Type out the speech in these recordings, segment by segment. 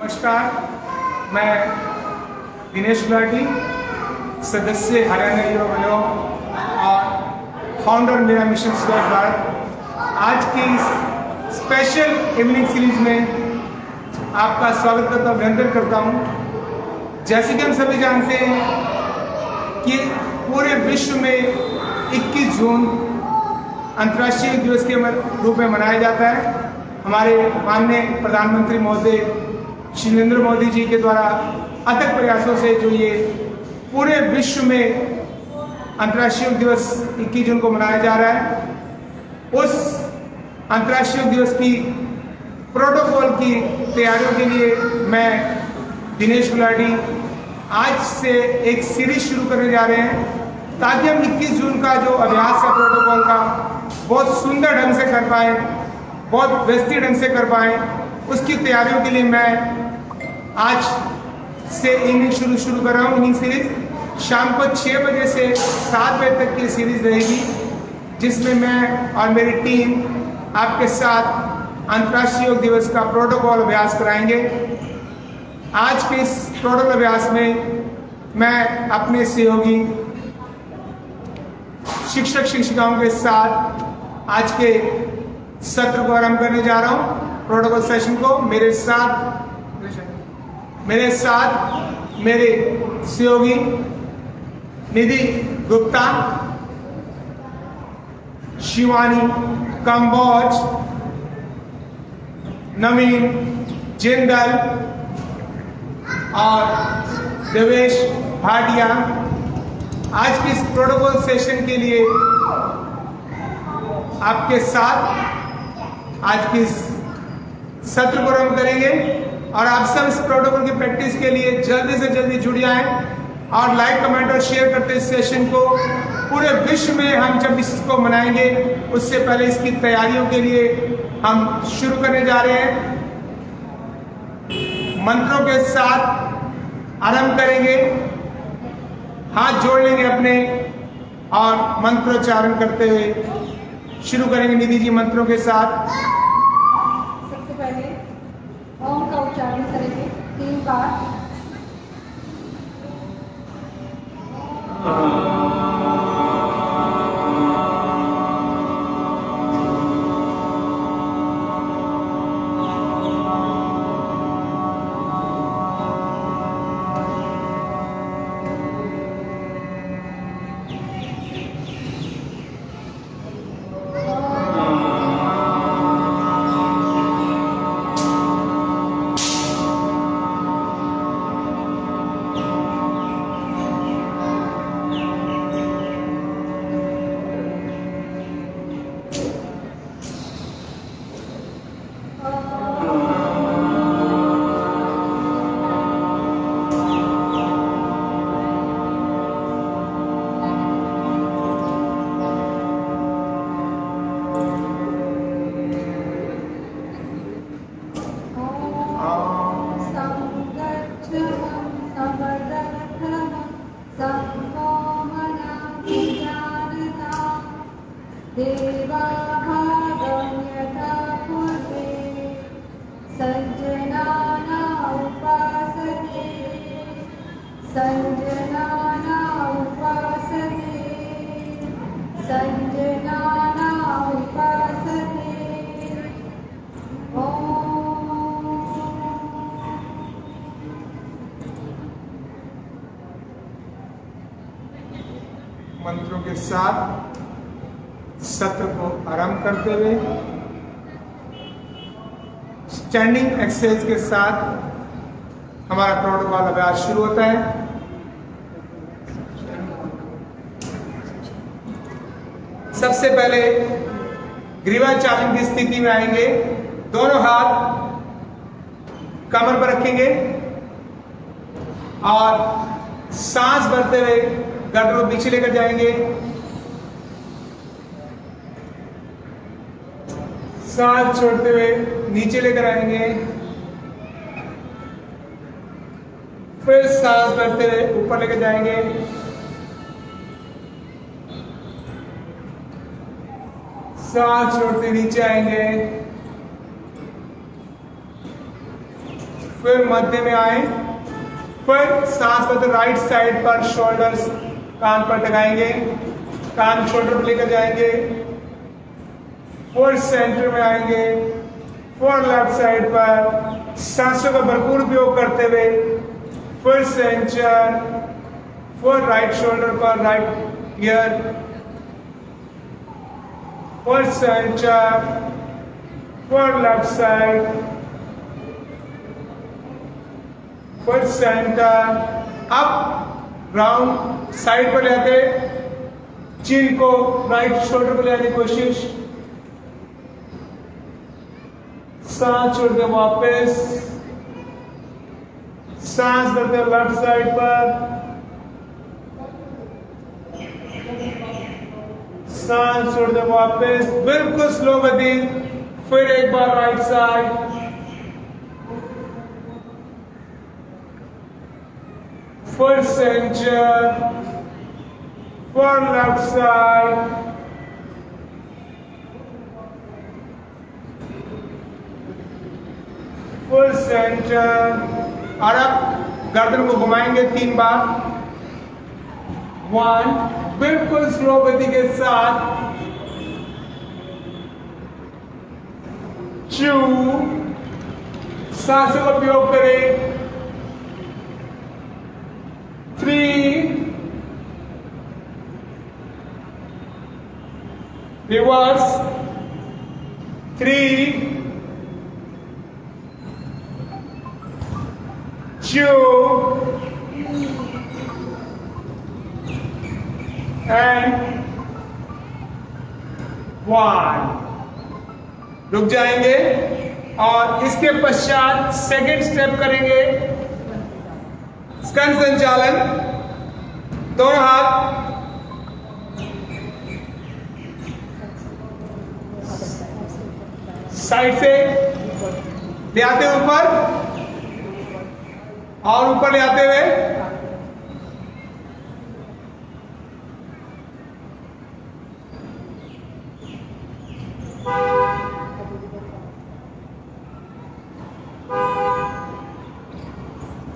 नमस्कार, मैं दिनेश गुलाटी, सदस्य हरियाणा युवा आयोग और फाउंडर मेरा मिशन स्वर्ग भारत। आज की इस स्पेशल इवनिंग सीरीज में आपका स्वागत करता हूँ, अभिनंदन करता हूँ। जैसे कि हम सभी जानते हैं कि पूरे विश्व में 21 जून अंतर्राष्ट्रीय दिवस के रूप में मनाया जाता है। हमारे माननीय प्रधानमंत्री महोदय श्री नरेंद्र मोदी जी के द्वारा अथक प्रयासों से जो ये पूरे विश्व में अंतर्राष्ट्रीय योग दिवस 21 जून को मनाया जा रहा है, उस अंतर्राष्ट्रीय योग दिवस की प्रोटोकॉल की तैयारियों के लिए मैं दिनेश गुलाटी आज से एक सीरीज शुरू करने जा रहे हैं, ताकि हम 21 जून का जो अभ्यास है प्रोटोकॉल का बहुत सुंदर ढंग से कर पाएँ, बहुत व्यवस्थित ढंग से कर पाएँ। उसकी तैयारियों के लिए मैं आज से इवनिंग शुरू कर रहा हूँ। इवनिंग सीरीज शाम को 6 बजे से 7 बजे तक की सीरीज रहेगी, जिसमें मैं और मेरी टीम आपके साथ अंतर्राष्ट्रीय योग दिवस का प्रोटोकॉल अभ्यास कराएंगे। आज के इस प्रोटोकॉल अभ्यास में मैं अपने सहयोगी शिक्षक शिक्षिकाओं के साथ आज के सत्र को आरंभ करने जा रहा हूँ। प्रोटोकॉल सेशन को मेरे साथ मेरे सहयोगी निधि गुप्ता, शिवानी कंबोज, नवीन जिंदल और देवेश भाटिया आज के इस प्रोटोकॉल सेशन के लिए आपके साथ आज के इस सत्र को आरंभ करेंगे। और आप सब इस प्रोटोकॉल की प्रैक्टिस के लिए जल्दी से जल्दी जुड़ जाएं और लाइक, कमेंट और शेयर करते इस सेशन को। पूरे विश्व में हम जब इसको मनाएंगे, उससे पहले इसकी तैयारियों के लिए हम शुरू करने जा रहे हैं। मंत्रों के साथ आरंभ करेंगे, हाथ जोड़ लेंगे अपने और मंत्रोच्चारण करते हुए शुरू करेंगे। निधि जी मंत्रों के साथ सबसे पहले ओम का उच्चारण करेंगे 3 बार। मंत्रों के साथ सत्र को आरंभ करते हुए स्टैंडिंग एक्सरसाइज के साथ हमारा प्रोटोकॉल अभ्यास शुरू होता है। सबसे पहले ग्रीवाचारण की स्थिति में आएंगे। दोनों हाथ कमर पर रखेंगे और सांस भरते हुए गर्दन को पीछे लेकर जाएंगे। सांस छोड़ते हुए नीचे लेकर आएंगे। फिर सांस भरते हुए ऊपर लेकर जाएंगे। सांस छोड़ते नीचे आएंगे। फिर मध्य में आए, फिर सांस लेते राइट साइड पर शोल्डर्स कान पर लगाएंगे, कान शोल्डर पर लेकर जाएंगे, फिर सेंटर में आएंगे, फिर लेफ्ट साइड पर सांसों का भरपूर उपयोग करते हुए फिर सेंटर, फिर राइट शोल्डर पर राइट ईयर, फिर सेंटर, फिर लेफ्ट साइड, फिर सेंटर। अब राउंड साइड पर ले आते, चिन को राइट शोल्डर पर ले आने की कोशिश, सांस छोड़ दे वापस, सांस करते लेफ्ट साइड पर, सांस छोड़ दे वापस, बिल्कुल स्लो गति, फिर एक बार राइट साइड, फिर सेंटर, फिर लेफ्ट साइड, फिर सेंटर। और अब गर्दन को घुमाएंगे 3 बार। 1, बिल्कुल स्लो गति के साथ, 2, सांसों का उपयोग करें, 3, रिवर्स, 3, 2 and 1। रुक जाएंगे और इसके पश्चात सेकंड स्टेप करेंगे, स्कंद संचालन। दोनों हाथ साइड से ले आते हैं ऊपर और ऊपर ले आते हुए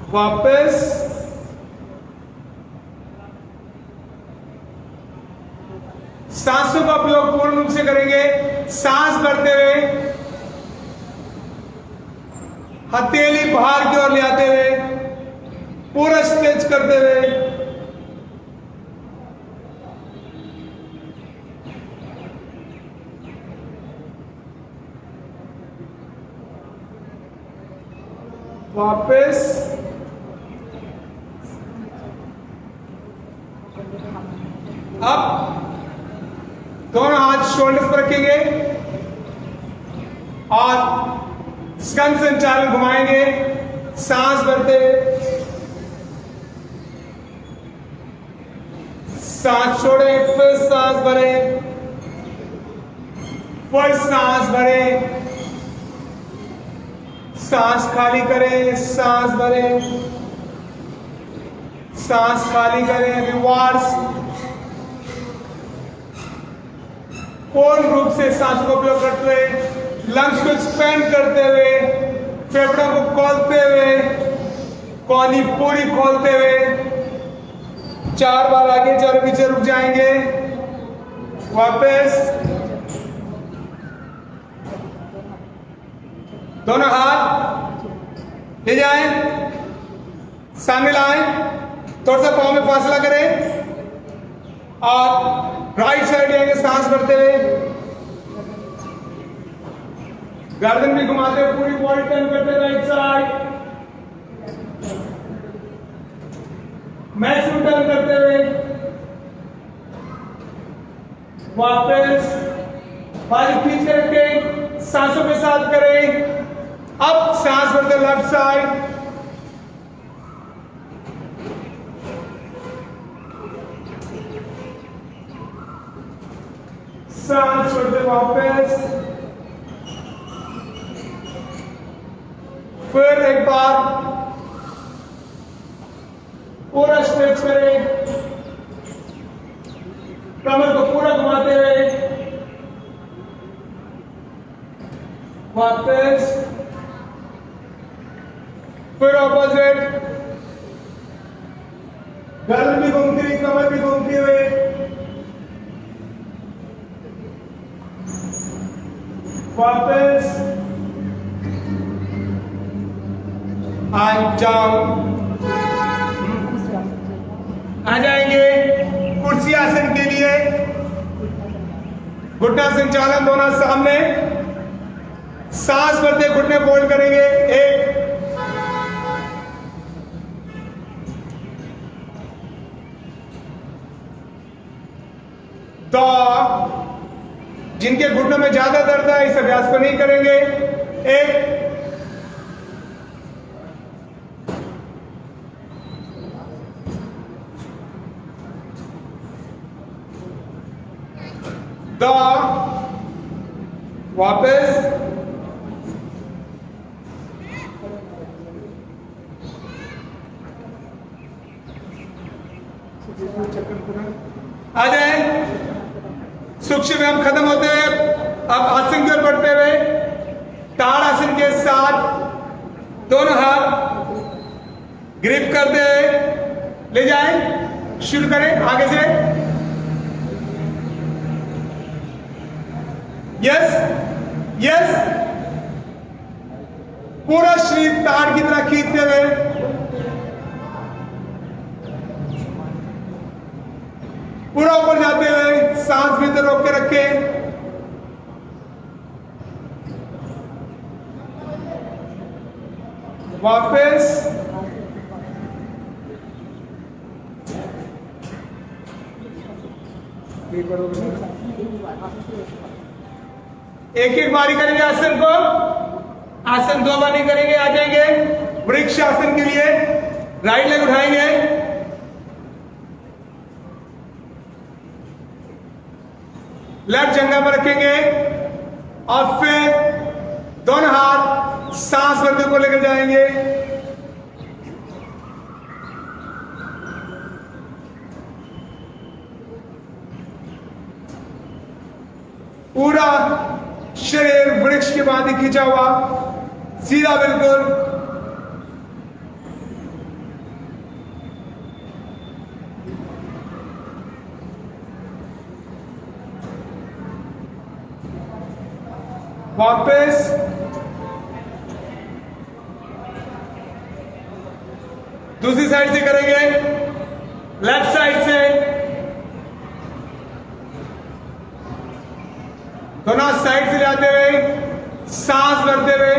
वापस, सांसों का उपयोग पूर्ण रूप से करेंगे, सांस भरते हुए हथेली बाहर की ओर ले आते हुए, पूरा स्ट्रेच करते हुए, वापस, अब दोनों हाथ शोल्डर्स पर रखेंगे और स्कंद संचालन घुमाएंगे, सांस भरते, सांस छोड़े, फिर सांस भरे, फिर सांस भरे, सांस खाली करें, सांस भरे, सांस खाली करें, रिवर्स। पूर्ण रूप से सांस का उपयोग करते हुए, लंग्स को एक्सपेंड करते हुए, फेफड़ों को खोलते हुए, कोहनी पूरी खोलते हुए 4 बार आगे 4 पीछे रुक जाएंगे, वापस। दोनों हाथ ले जाएं, सामने लाएं, थोड़ा सा पाँव में फासला करें और राइट साइड आएंगे, सांस भरते हुए, गर्दन भी घुमाते हुए, पूरी बॉडी टर्न करते हुए राइट साइड, मैक्सिमम टर्न करते हुए, वापस बाजू खींच कर रखें, सांसों के साथ करें। अब सांस भरते लेफ्ट साइड, सांस छोड़ते वापस, फिर एक बार पूरा स्ट्रेच करें, कमर को पूरा घुमाते हुए, वापस, फिर ऑपोजिट, गर्दन भी घूमती हुई, कमर भी घूमती हुई, वापस एंड डाउन। आ जाएंगे कुर्सी आसन के लिए। घुटना संचालन दोनों सामने, सांस भरते घुटने फोल्ड करेंगे। 1 2, जिनके घुटनों में ज्यादा दर्द है इस अभ्यास को नहीं करेंगे। 1 2, वापस, आ जाए। सूक्ष्म व्यायाम खत्म होते हैं, अब आसन की ओर बढ़ते हुए ताड़ आसन के साथ दोनों हाथ ग्रिप करते ले जाएं। शुरू करें आगे से। यस यस, पूरा शरीर ताड़ की तरह खींचते हुए, पूरा ऊपर जाते हुए, सांस भीतर रोक के रखें। वापस, एक एक बारी करेंगे आसन को। आसन 2 बार नहीं करेंगे। आ जाएंगे वृक्ष आसन के लिए। राइट लेग उठाएंगे, लेफ्ट जंघा पर रखेंगे और फिर दोनों हाथ सांस भरने को लेकर जाएंगे। पूरा शरीर वृक्ष के भांति खींचा हुआ, सीधा बिल्कुल। वापस, दूसरी साइड से करेंगे, लेफ्ट साइड से। दोनों साइड से जाते हुए, सांस भरते हुए,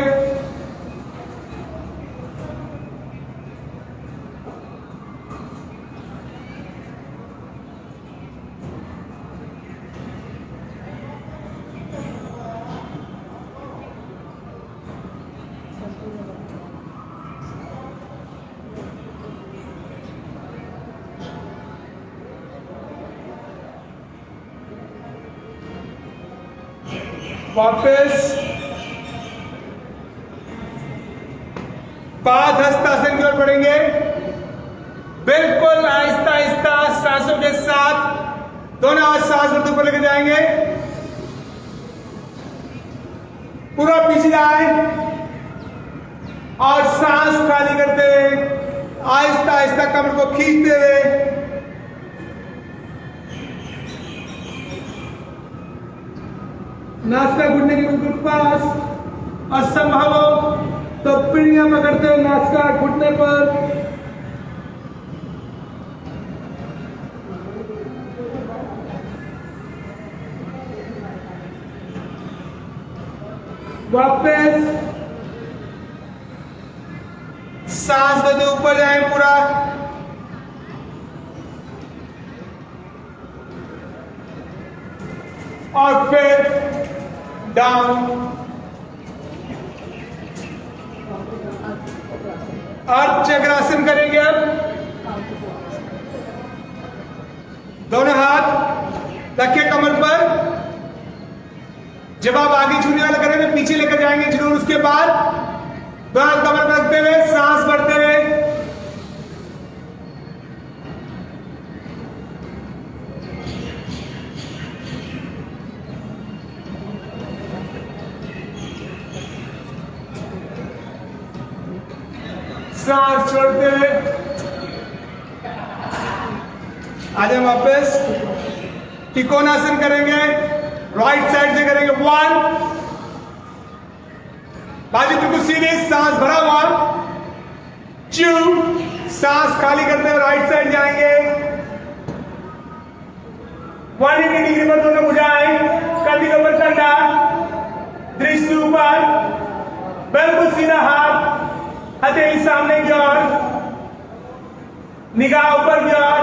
वापस पाद हस्तासन की ओर बढ़ेंगे। बिल्कुल आहिस्ता आहिस्ता सांसों के साथ दोनों हाथ सांस भरते ऊपर लेके जाएंगे। पूरा पीछे आए और सांस खाली करते हुए आहिस्ता आहिस्ता कमर को खींचते हुए नासिका घुटने के बिल्कुल पास, और संभव हो तो पीढ़ियां पकड़ते हुए नासिका घुटने पर। वापस सांस लेते ऊपर जाए पूरा। और फिर डाउन। अर्ध चक्रासन करेंगे। अब दोनों हाथ रखे कमर पर। जब आप आगे छूने वाला करेंगे पीछे लेकर जाएंगे जरूर। उसके बाद दोनों हाथ कमर पर रखते हुए सांस भरते हुए सांस छोड़ते हुए आ जाए वापस। त्रिकोणासन करेंगे, राइट साइड से करेंगे। 1, बाजू बिल्कुल सीधे, सांस भरा हुआ। 2, सांस खाली करते हुए राइट साइड जाएंगे। 180 डिग्री पर दोनों भुजाएं, कंधे के ऊपर कंधा, दृष्टि ऊपर, बिल्कुल सीधा हाथ, हथेली सामने की ओर, निगाह ऊपर की ओर।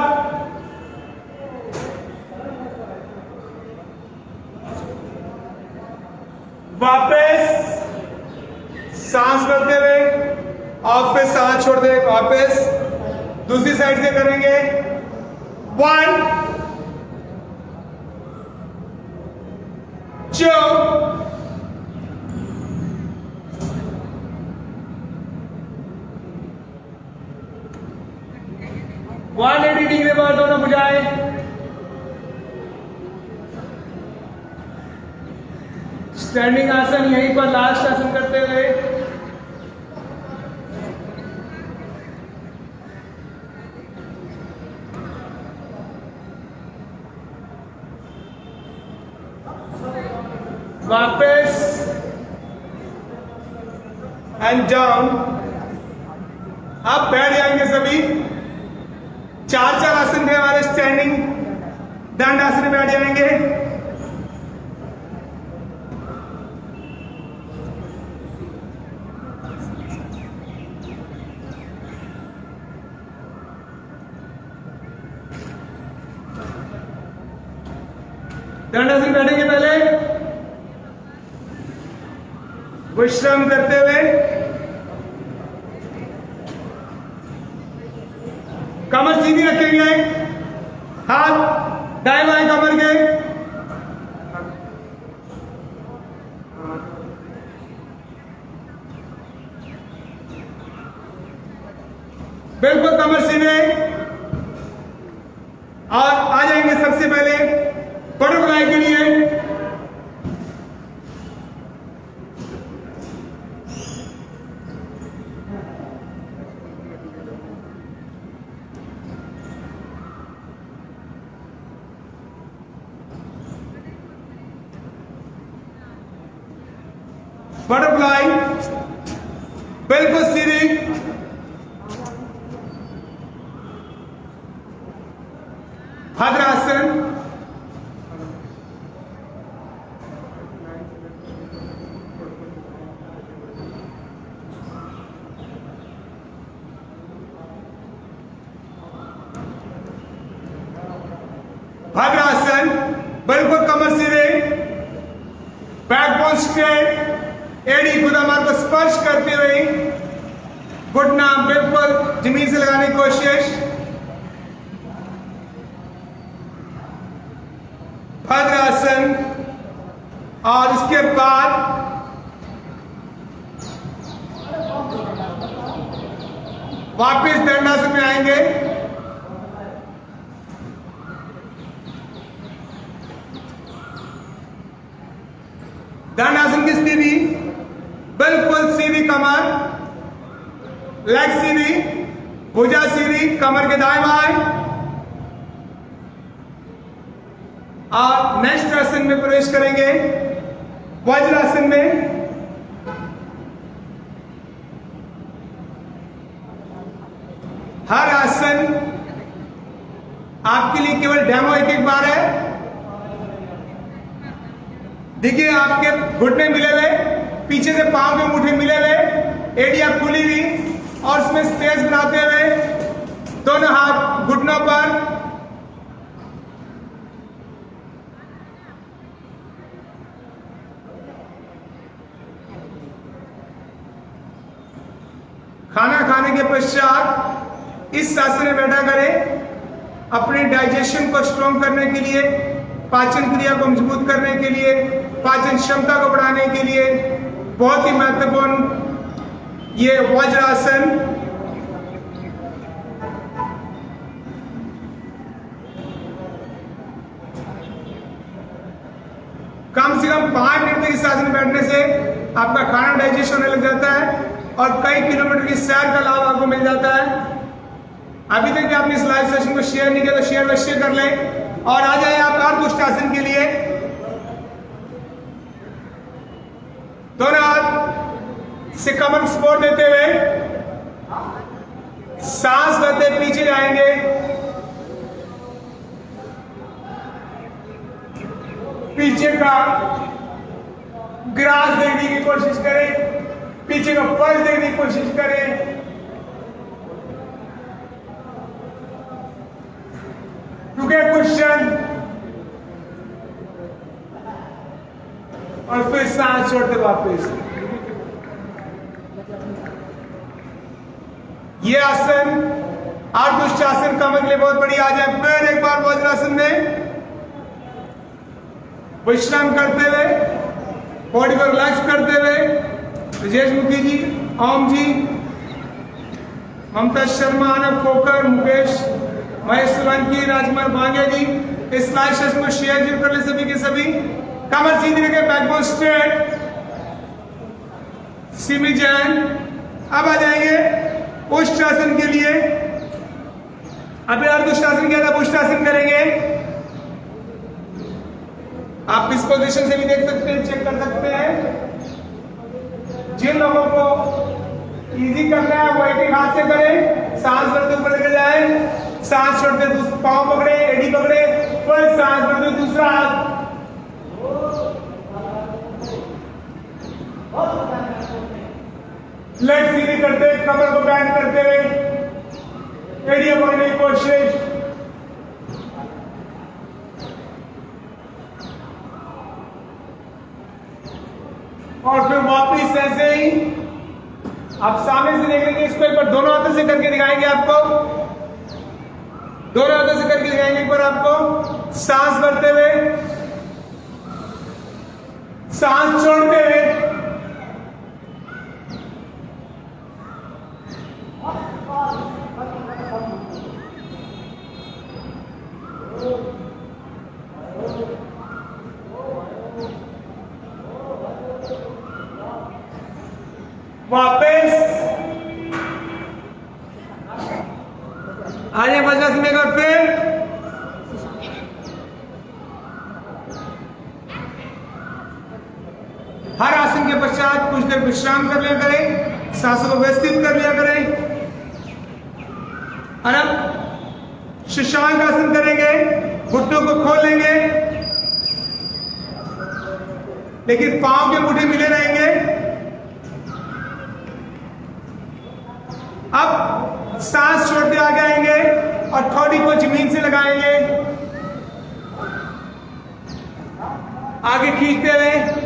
वापस सांस करते हुए और फिर सांस छोड़ दे। वापस दूसरी साइड से करेंगे। 1, 2, 180 डिग्री पर दोनों भुजाएं। स्टैंडिंग आसन यहीं पर लास्ट आसन करते हुए वापस एंड डाउन। अब बैठ जाएंगे सभी। 4 आसन थे हमारे स्टैंडिंग दंड आसन में बैठ जाएंगे। दंडासन बैठेंगे पहले, विश्राम करते हुए। कमर सीधी रखेंगे, हाथ दाएं बाएं कमर के। बिल्कुल कमर सीधे। और आ जाएंगे सबसे पहले बटरफ्लाई के लिए। बटरफ्लाई बिल्कुल सीधी। भद्रासन, भद्रासन बिल्कुल कमर सीधे, बैकबोन स्ट्रेट, एड़ी गुदामार को स्पर्श करते हुए घुटना बिल्कुल जमीन से लगाने की कोशिश। भद्रासन। और इसके बाद वापस दंडासन में आएंगे। दंडासन की स्थिति बिल्कुल सीधी कमर, लेग सीधी, भुजा सीधी, कमर के दाएं बाएं। और नेक्स्ट आसन में प्रवेश करेंगे, वज्रासन में। हर आसन आपके लिए केवल डेमो एक बार है। देखिए आपके घुटने मिले हुए, पीछे से पांव के अंगूठे मिले हुए, एड़ियां खुली हुई और उसमें स्पेस बनाते हुए दोनों हाथ घुटनों पर। खाना खाने के पश्चात इस आसन में बैठा करें। अपने डाइजेशन को स्ट्रॉन्ग करने के लिए, पाचन क्रिया को मजबूत करने के लिए, पाचन क्षमता को बढ़ाने के लिए बहुत ही महत्वपूर्ण ये वज्रासन। कम से कम 5 मिनट तक इस आसन में बैठने से आपका खाना डाइजेस्ट होने लग जाता है। और कई किलोमीटर की सैर का लाभ आपको मिल जाता है। अभी तक आपने इस लाइव सेशन को शेयर नहीं किया तो शेयर अवश्य कर लें और आ जाए आप अर्धपुष्टासन के लिए। दोनों हाथ से कमर सपोर्ट देते हुए सांस लेते पीछे जाएंगे। पीछे का ग्रास देखने की कोशिश करें, पीछे का फर्श देखने की कोशिश करें। रुके क्वेश्चन और फिर सांस छोड़ते वापस। ये आसन अर्धपुष्टासन कमर के लिए बहुत बढ़िया। आ जाए फिर एक बार वज्रासन में विश्राम करते हुए, बॉडी को रिलैक्स करते हुए। ब्रजेश मुखी जी, ओम जी, ममता शर्मा, आनंद खोकर, मुकेश, महेश सोलंकी, राजकुमार भांगे जी, इस लाइव सेशन को शेयर जरूर कर ले सभी के सभी। कमर सीधी रखे, बैकबोन स्ट्रेट। सिमी जैन। अब आ जाएंगे पुष्टासन के लिए। अभी अर्धपुष्टासन किया था, पुष्टासन करेंगे। आप इस पोजीशन से भी देख सकते हैं, चेक कर सकते हैं। जिन लोगों को इजी करना है वो एक हाथ से करें, सांस भरते ऊपर लेके जाए, सांस छोड़ते पांव पकड़े, एडी पकड़े, फिर सांस भरते दूसरा हाथ। लेग सीधी करते, कमर को बैंड करते हुए एडी पकड़ने की कोशिश। और फिर वापिस ऐसे ही आप सामने से देखेंगे। इसको एक बार दोनों हाथों से करके दिखाएंगे आपको, दोनों हाथों से करके दिखाएंगे एक बार आपको। सांस भरते हुए, सांस छोड़ते हुए। वापस आइए वज्रासन में एक बार फिर। हर आसन के पश्चात कुछ देर विश्राम कर लिया करें, सांसों को व्यवस्थित कर लिया करें। और अब शशांक आसन करेंगे, घुटनों को खोल लेंगे लेकिन पांव के मुट्ठी मिले रहेंगे। अब सांस छोड़ते आगे आएंगे और थोड़ी को जमीन से लगाएंगे, आगे खींचते रहे।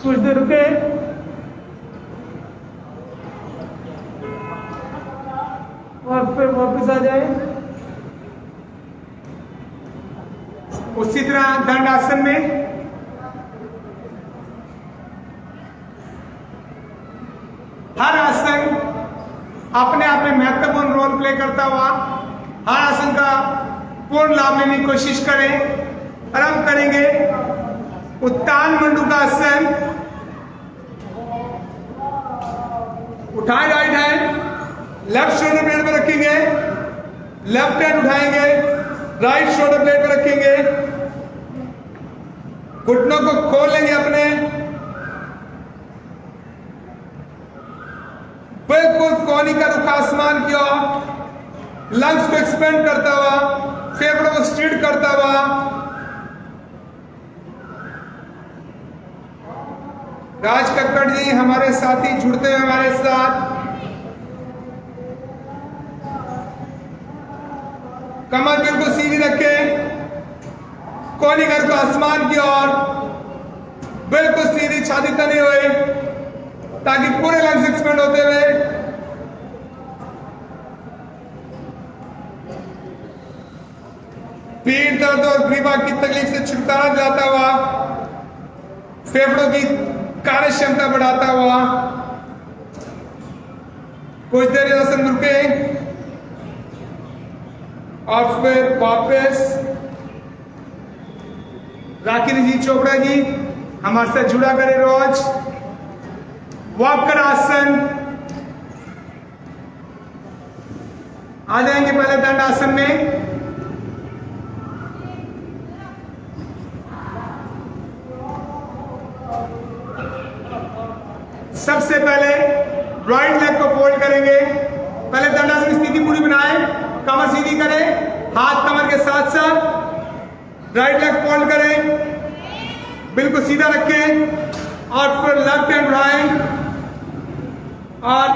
कुछ देर रुके, और फिर वापस आ जाए। उसी तरह दंड आसन में हर आसन अपने आप में महत्वपूर्ण रोल प्ले करता हुआ हर आसन का पूर्ण लाभ लेने की कोशिश करें। आरंभ करेंगे उत्तान मंडूकासन। उठाए right hand, left shoulder blade पर रखेंगे, लेफ्ट हैंड उठाएंगे, राइट शोल्डर ब्लेड पर रखेंगे, घुटनों को खोल लेंगे अपने, बिल्कुल कोनिकल रुख आसमान की ओर, लंग्स को एक्सपेंड करता हुआ, फेफड़ों को स्ट्रेट करता हुआ। राज कक्कड़ जी हमारे साथी जुड़ते हुए हमारे साथ। कमर बिल्कुल सीधी रखें, कोनिकल को आसमान की ओर, बिल्कुल सीधी छाती तनी हुई ताकि पूरे लंग्स एक्सपेंड होते हुए। पीठ दर्द और ग्रीवा की तकलीफ से छुटकारा दिलाता हुआ, फेफड़ों की कार्य क्षमता बढ़ाता हुआ कुछ देर आसन रुके और फिर वापस राखी जी चोपड़ा जी हमारे साथ जुड़ा करे रोज वक्र आसन। आ जाएंगे पहले दंड आसन में। सबसे पहले राइट लेग को फोल्ड करेंगे। पहले दंडासन की स्थिति पूरी बनाएं, कमर सीधी करें, हाथ कमर के साथ साथ राइट लेग फोल्ड करें, बिल्कुल सीधा रखें और फिर लेफ्ट हैंड बढ़ाएं और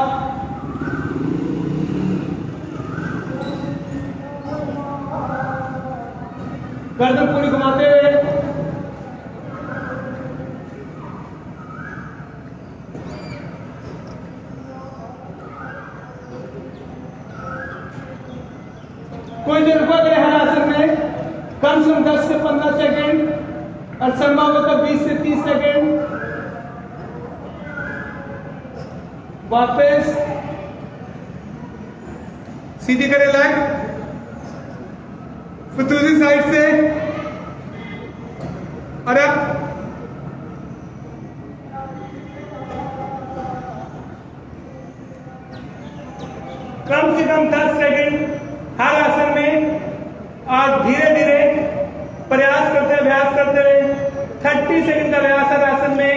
गर्दन पूरी घुमाते हुए कोई देर रुका करें हर आसन में, कम से कम 10 से 15 सेकेंड और संभवतः 20 से 30 सेकेंड। वापस सीधी करें लेग, फिर दूसरी साइड से और अब कम से कम 10 सेकेंड हर आसन में और धीरे धीरे प्रयास करते हुए अभ्यास करते हुए 30 सेकंड का अभ्यास हर आसन में।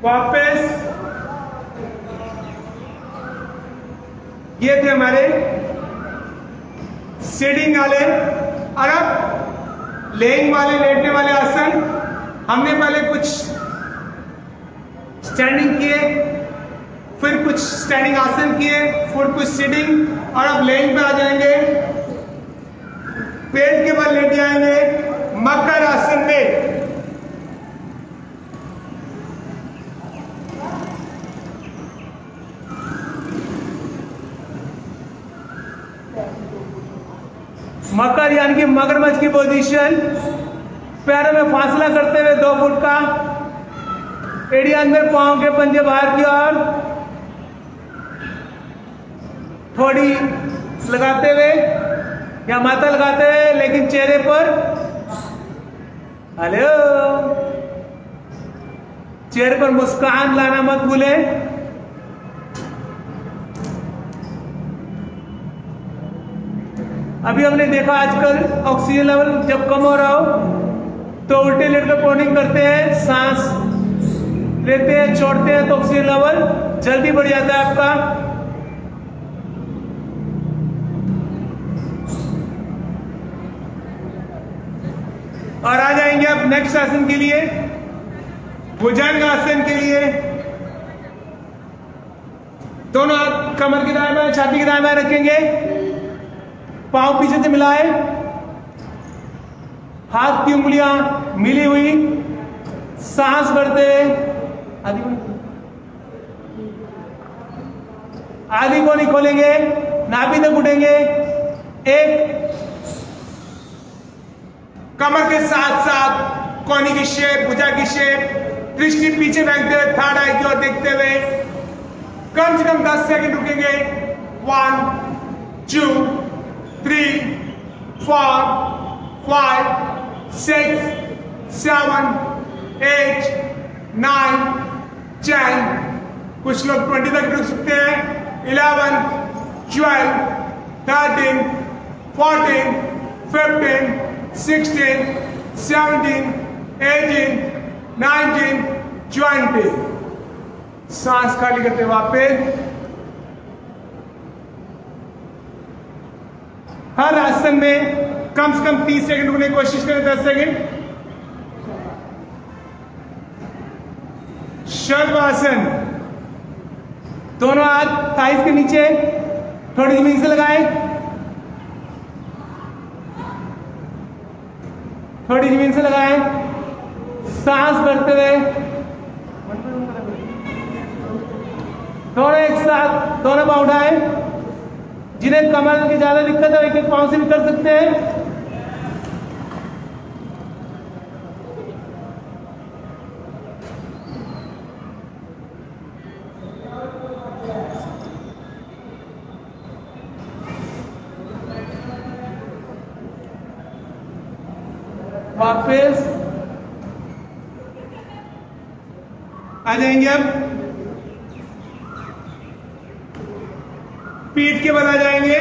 वापस ये थे हमारे सीटिंग वाले। और अब लेइंग वाले, लेटने वाले आसन। हमने पहले कुछ स्टैंडिंग किए, फिर कुछ स्टैंडिंग आसन किए, फिर कुछ सीटिंग और अब लेइंग पे आ जाएंगे। पेट के बल लेट जाएंगे मकर आसन में। मकर यानी कि मगरमच्छ की पोजीशन, पैरों में फासला करते हुए 2 फुट का, एड़ी अंदर, पांव के पंजे बाहर की ओर, थोड़ी लगाते हुए या माथा लगाते हुए, लेकिन चेहरे पर हेलो, चेहरे पर मुस्कान लाना मत भूलें। अभी हमने देखा आजकल ऑक्सीजन लेवल जब कम हो रहा हो तो उल्टे लेटकर प्रोनिंग करते हैं, सांस लेते हैं, छोड़ते हैं तो ऑक्सीजन लेवल जल्दी बढ़ जाता है आपका। और आ जाएंगे अब नेक्स्ट आसन के लिए, भुजंग आसन के लिए। दोनों हाथ कमर की दाएं बाएं, छाती की दाएं बाएं रखेंगे, पांव पीछे से मिलाए, हाथ की उंगलियां मिली हुई, सांस भरते आधी को नहीं खोलेंगे, नाभि तक उठेंगे। एक कमर के साथ साथ कोनी की शेप, भुजा की शेप, दृष्टि पीछे फेंकते हुए थर्ड आई की ओर देखते हुए कम से कम 10 सेकंड रुकेंगे। 1 2 3 4 5 6 7 8 9 10। कुछ लोग 20 तक रुक सकते हैं। 11 12 13 14 15 16 17 18 19 20। सांस खाली करते वापस। हर आसन में कम से कम 30 सेकंड रुकने की कोशिश करें। 10 सेकंड। शर्वासन, दोनों हाथ थाइस के नीचे थोड़ी जमीन से लगाएं। थोड़ी जमीन से लगाएं, सांस भरते हुए थोड़े एक साथ दोनों पाँव उठाएं। जिन्हें कमर की ज्यादा दिक्कत है एक एक पाँव से भी कर सकते हैं। वापस आ जाएंगे। अब पीठ के बल आ जाएंगे।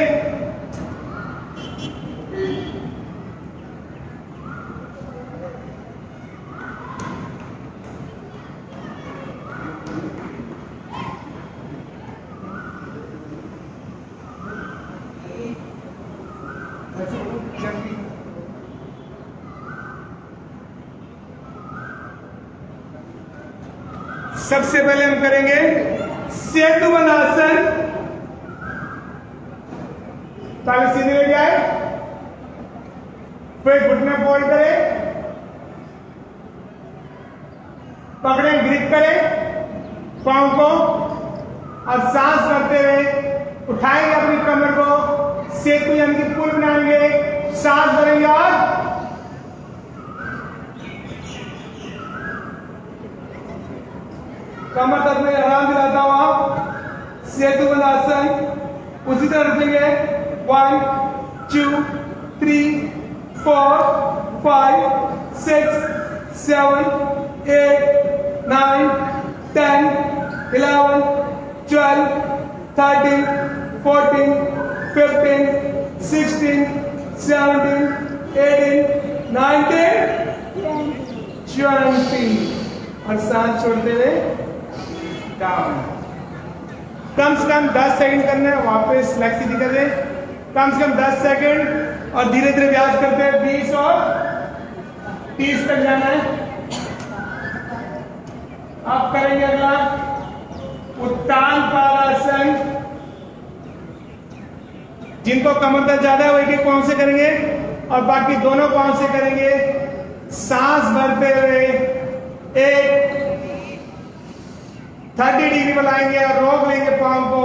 सबसे पहले हम करेंगे सेतु बंद आसन। ताली सीधे ले जाए, फिर घुटने फोल्ड करें, पकड़ें, ग्रिप करें पांव को और सांस करते हुए उठाएंगे अपनी कमर को, सेतु यानी कि पुल बनाएंगे, सांस भरेंगे और कमर तक में आराम दिलाता हुआ सेतु बंद आसन उसी तरह रखेंगे। 1 2 3 4 5 6 7 8 9 10 11 12 13 14 15 16 17 18 19 20 और सांस छोड़ते हुए डाउन। कम से कम 10 सेकंड करना है। वापस लेग सीधी कर दें, कम से कम 10 सेकंड और धीरे धीरे अभ्यास करते हैं। 20 और 30 तक जाना है। अब करेंगे अगला उत्तान पादासन। जिनको कमर दर्द ज्यादा है वही पांव से करेंगे और बाकी दोनों पांव से करेंगे। सांस भरते हुए एक 30 डिग्री बनाएंगे और रोक लेंगे पांव को।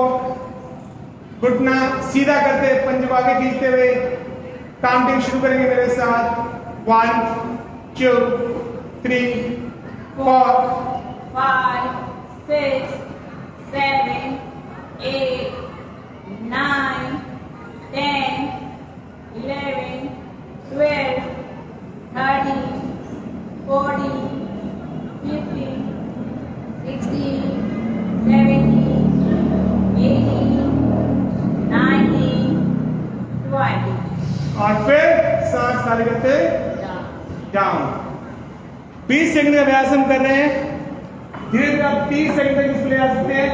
घुटना सीधा करते हुए पंजे आगे खींचते हुए काउंटिंग शुरू करेंगे मेरे साथ। 1 2 3 4 5 6 7 8 9 10 11 12 13 14 15 16 17 18 19 20 और फिर सांस खाली करते डाउन। 20 सेकंड का अभ्यास हम कर रहे हैं। धीरे धीरे आप 30 सेकंड तक इसको ले आ सकते हैं।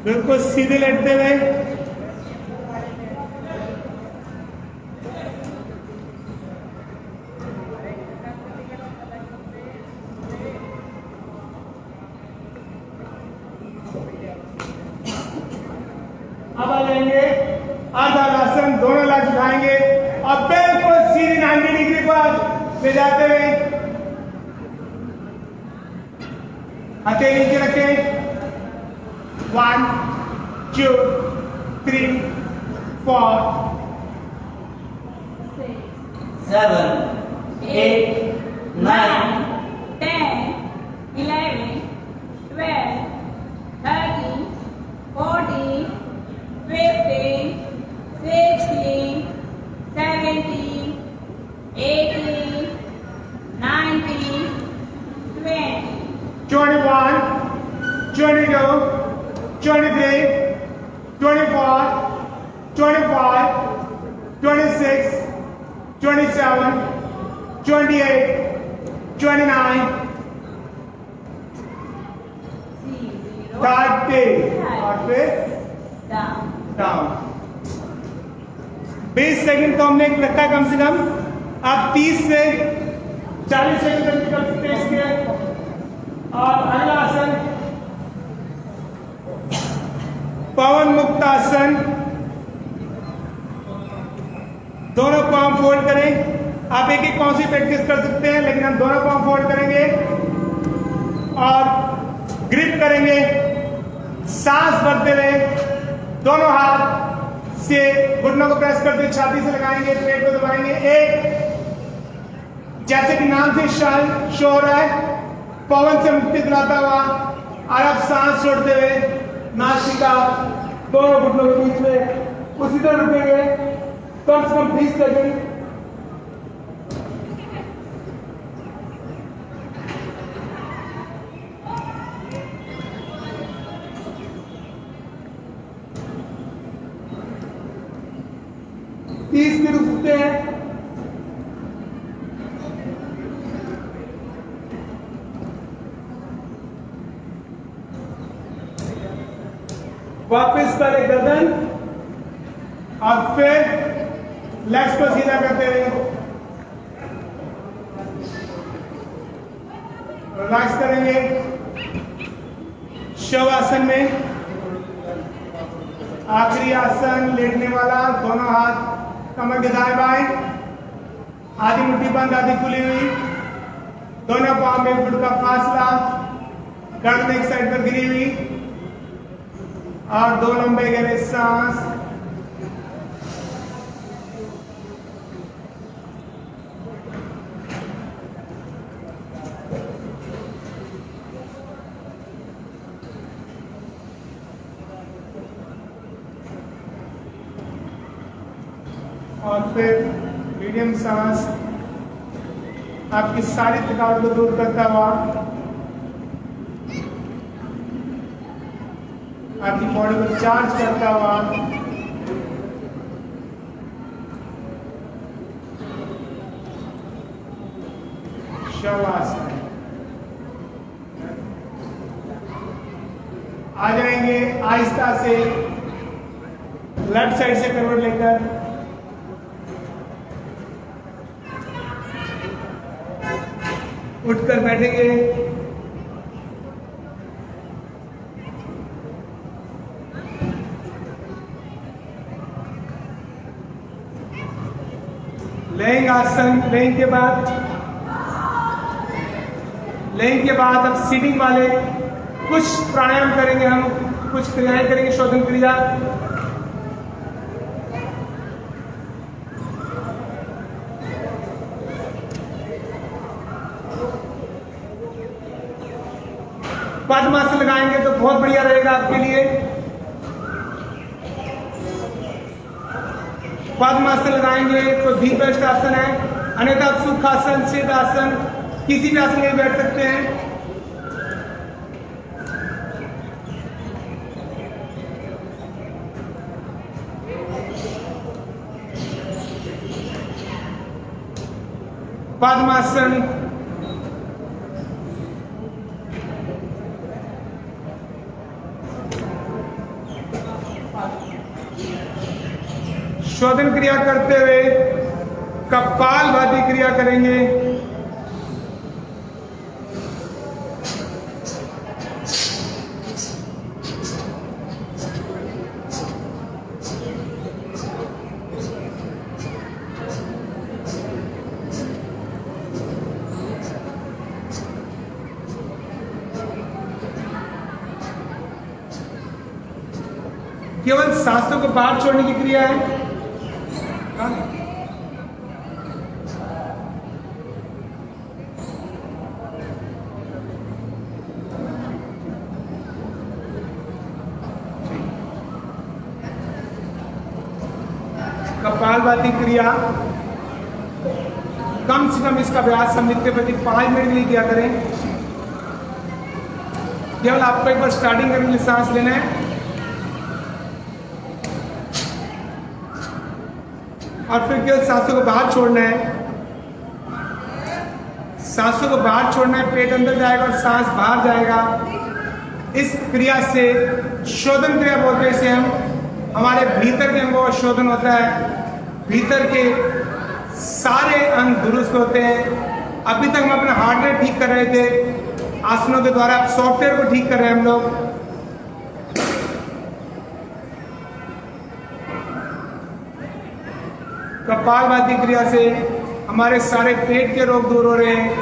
बिल्कुल सीधे लेटते हुए अब आ जाएंगे आधा आसन। दोनों लाख उठाएंगे और बिल्कुल सीधे 90 डिग्री पर ले जाते हुए हथेली नीचे रखें। 1 2 3 4 7 8 9 10 11 12 13 14 15 16 17 18 19 20 21 22 23 24 25 26 27 28 29 30 और फिर down डाउन। 20 सेकंड तो हमने रखा कम से कम। आप 30 से 40 सेकंड तक कर सकते हैं इसके। और अगला आसन पवन मुक्त आसन। दोनों पांव फोल्ड करें। आप एक एक पांव से प्रैक्टिस कर सकते हैं, लेकिन हम दोनों पांव फोल्ड करेंगे और ग्रिप करेंगे। सांस भरते हुए दोनों हाथ से घुटनों को प्रेस करते हुए छाती से लगाएंगे, पेट को दबाएंगे। एक, जैसे कि नाम से शो हो रहा है, पवन से मुक्ति दिलाता हुआ। और अब सांस छोड़ते हुए नासिका दोनों घुटनों के बीच में उसी तरह रुकेंगे कम से कम 20 सेकंड। फिर रुकते हैं। वापस पहले गर्दन और फिर लेग्स को सीधा करते हुए रिलैक्स करेंगे। शवासन में आखिरी आसन लेटने वाला, दोनों हाथ कमर के दाएं बाएं, आधी मुट्ठी बंद आधी खुली हुई, दोनों पांव में फुट का फासला, गर्दन एक साइड पर गिरी हुई और दो लंबे गहरे सांस। और फिर मीडियम सांस आपकी सारी थकावट को दूर करता हुआ आपकी बॉडी को चार्ज करता हुआ शवासन। आ जाएंगे आहिस्ता से लेफ्ट साइड से करवट लेकर उठकर बैठेंगे। लेंग आसन। लेंग के बाद अब सीटिंग वाले कुछ प्राणायाम करेंगे, हम कुछ क्रियाएं करेंगे, शोधन क्रिया। पद्मासन लगाएंगे तो बहुत बढ़िया रहेगा आपके लिए। पद्मासन लगाएंगे तो दी बेस्ट आसन है, अन्यथा आप सुखासन, सिद्धासन किसी भी आसन में बैठ सकते हैं। पद्मासन। शोधन क्रिया करते हुए कपालभाति क्रिया करेंगे। केवल सांसों को बाहर छोड़ने की क्रिया है। कपालभाति क्रिया कम से कम इसका अभ्यास हम नित्य प्रति 5 मिनट के लिए किया करें। केवल आपको एक बार स्टार्टिंग करने के लिए सांस लेना है और फिर केवल सांसों को बाहर छोड़ना है। सांसों को बाहर छोड़ना है, पेट अंदर जाएगा और सांस बाहर जाएगा। इस क्रिया से शोधन क्रिया बोलते हैं इसे हम। हमारे भीतर के अंगों का शोधन होता है, भीतर के सारे अंग दुरुस्त होते हैं। अभी तक हम अपना हार्ट रेट ठीक कर रहे थे आसनों के द्वारा, अब सॉफ्टवेयर को ठीक कर रहे हैं हम लोग। कपालभाति क्रिया से हमारे सारे पेट के रोग दूर हो रहे हैं,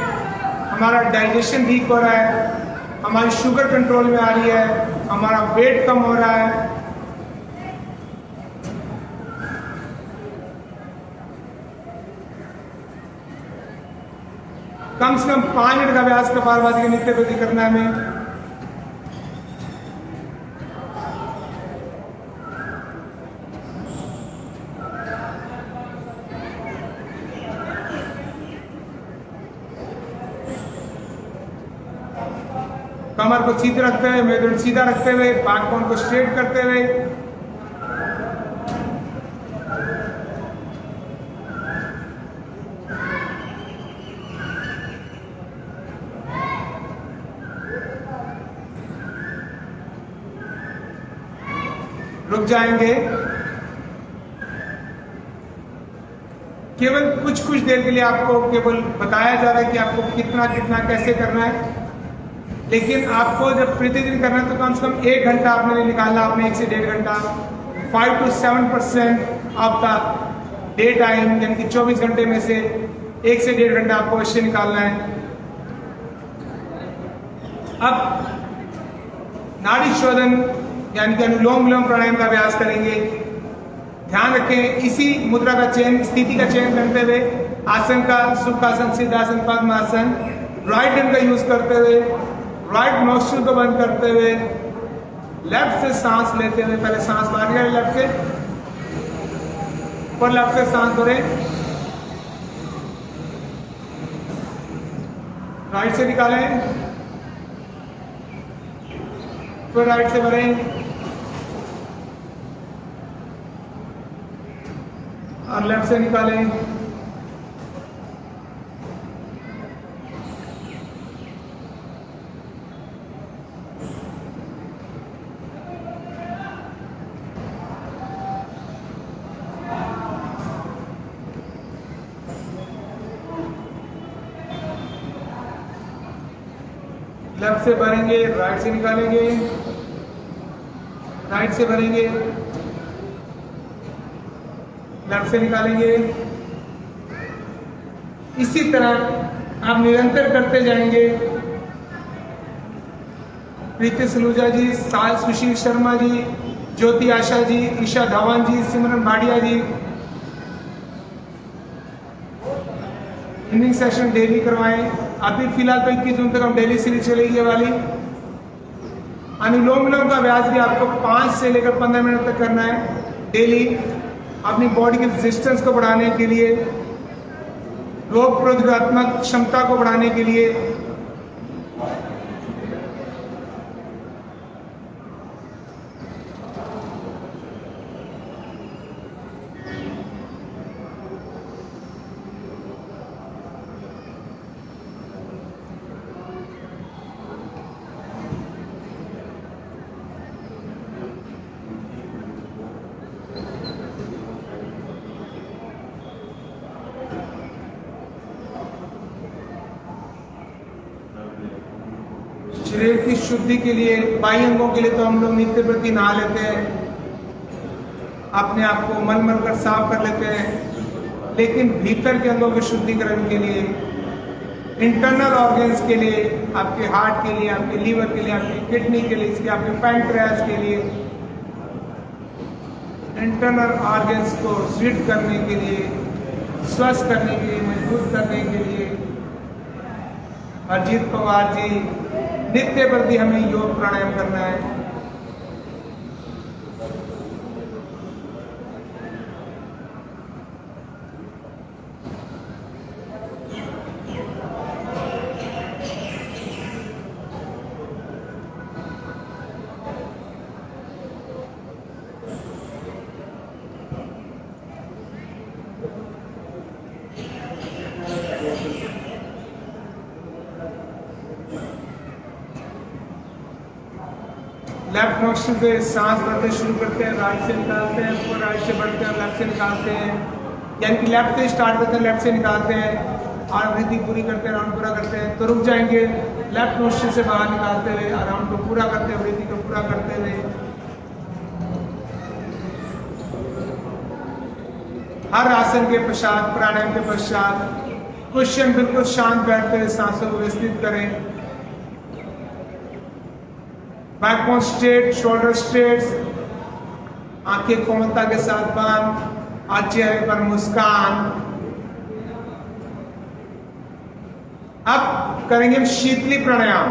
हमारा डाइजेशन ठीक हो रहा है, हमारी शुगर कंट्रोल में आ रही है, हमारा वेट कम हो रहा है। कम से कम 5 मिनट का अभ्यास कपालभाति के नित्य प्रति करना है हमें। कमर को सीधे रखते हुए, मेरुदंड सीधा रखते हुए, बैकबोन को स्ट्रेट करते हुए। रुक जाएंगे। केवल कुछ देर के लिए आपको केवल बताया जा रहा है कि आपको कितना कितना कैसे करना है, लेकिन आपको जब प्रतिदिन करना है तो कम से कम 1 घंटा आपने निकालना, आपने 1 से 1.5 घंटा, 5 to 7% of the day time, यानी कि 24 घंटे में से 1 से 1.5 घंटा आपको अवश्य निकालना है। अब नाड़ी शोधन यानी कि अनुलोम विलोम प्राणायाम का अभ्यास करेंगे। ध्यान रखें, इसी मुद्रा का चयन, स्थिति का चयन करते हुए, आसन का, सुखासन, सिद्धासन, पद्मासन, राइट हैंड का यूज करते हुए, राइट नोस्ट्रिल को बंद करते हुए, लेफ्ट से सांस लेते हुए, पहले सांस बाहर निकालें लेफ्ट से, और लेफ्ट से सांस भरें, राइट से निकालें, फिर राइट से भरें और लेफ्ट से निकालें। लेफ्ट से भरेंगे, राइट से निकालेंगे, राइट से भरेंगे, लेफ्ट से निकालेंगे। इसी तरह आप निरंतर करते जाएंगे। प्रीति सलूजा जी, साल सुशील शर्मा जी, ज्योति आशा जी, ईशा धवन जी, सिमरन भाटिया जी, इवनिंग सेशन डेली करवाएं। अभी फिलहाल तो 21 जून तक हम डेली सीरीज चलेगी ये वाली। अनुलोम विलोम का अभ्यास भी आपको 5 से लेकर 15 मिनट तक करना है डेली, अपनी बॉडी के रेजिस्टेंस को बढ़ाने के लिए, रोग प्रतिरोधात्मक क्षमता को बढ़ाने के लिए। शरीर की शुद्धि के लिए, बाह्य अंगों के लिए तो हम लोग नित्य प्रति नहा लेते हैं, अपने आप को मल कर साफ कर लेते हैं, लेकिन भीतर के अंगों के शुद्धिकरण के लिए, इंटरनल ऑर्गन्स के लिए, आपके हार्ट के लिए, आपके लीवर के लिए, आपकी किडनी के लिए, इसके आपके पैंक्रियास के लिए, इंटरनल ऑर्गन्स को स्वीट करने के लिए, स्वस्थ करने के लिए, मजबूत करने के लिए अजीत पवार जी, नित्य प्रति हमें योग प्राणायाम करना है। लेफ्ट नोस्ट्रिल से सांस भरते शुरू करते हैं, राइट से निकालते हैं, फिर राइट से बढ़ते हैं, लेफ्ट से निकालते हैं, यानी कि लेफ्ट से स्टार्ट करते हैं, लेफ्ट से निकालते हैं और वृद्धि पूरी करते हैं, राउंड पूरा करते हैं। तो रुक जाएंगे, लेफ्ट नोस्ट्रिल से बाहर निकालते हुए, राउंड को पूरा करते हुए, वृद्धि को पूरा करते हुए। हर आसन के पश्चात, प्राणायाम के पश्चात क्वेश्चन बिल्कुल शांत बैठते हुए सांसों को व्यवस्थित करें। बैकबोन स्ट्रेट, शोल्डर स्ट्रेट, आंखें कोमलता के साथ बंद, आज चेहरे पर मुस्कान। अब करेंगे हम शीतली प्राणायाम।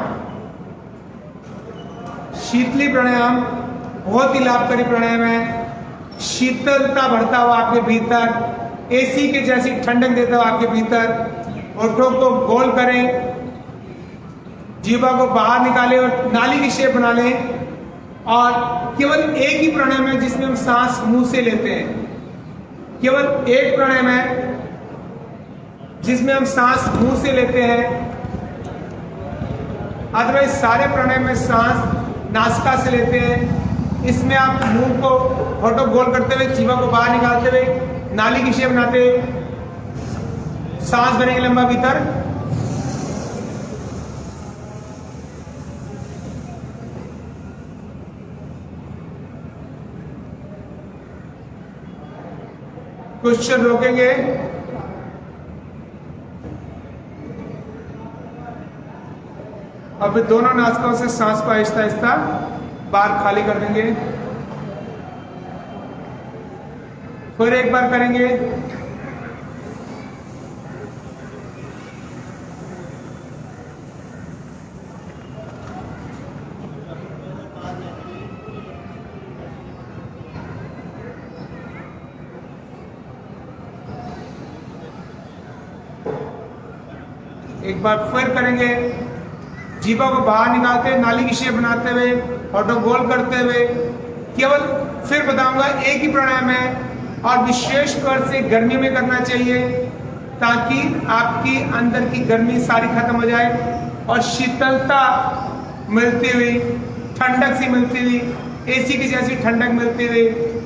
शीतली प्राणायाम बहुत ही लाभकारी प्राणायाम है। शीतलता भरता हुआ आपके भीतर, एसी के जैसी ठंडक देता हुआ आपके भीतर। होठों को गोल करें, जीवा को बाहर निकालें और नाली की शेप बना लें। और केवल एक ही प्राणायाम है जिसमें हम सांस मुंह से लेते हैं। केवल एक प्राणायाम है जिसमें हम सांस मुंह से लेते हैं। अदरवाइज सारे प्राणायाम में सांस नासिका से लेते हैं। इसमें आप मुंह को होठों गोल करते हुए, जीवा को बाहर निकालते हुए, नाली की शेप बनाते हुए सांस भरेंगे लंबा भीतर। क्वेश्चन रोकेंगे। अब दोनों नासिकाओं से सांस को आहिस्ता आहिस्ता बाहर खाली कर देंगे। फिर एक बार करेंगे। एक बार फिर करेंगे। जीवा को बाहर निकालते हुए, नाली की शेप बनाते हुए, होठों गोल करते हुए। केवल फिर बताऊंगा, एक ही प्राणायाम है और विशेष कर से गर्मी में करना चाहिए ताकि आपकी अंदर की गर्मी सारी खत्म हो जाए और शीतलता मिलती हुई, ठंडक सी मिलती हुई, एसी की जैसी ठंडक मिलती हुई।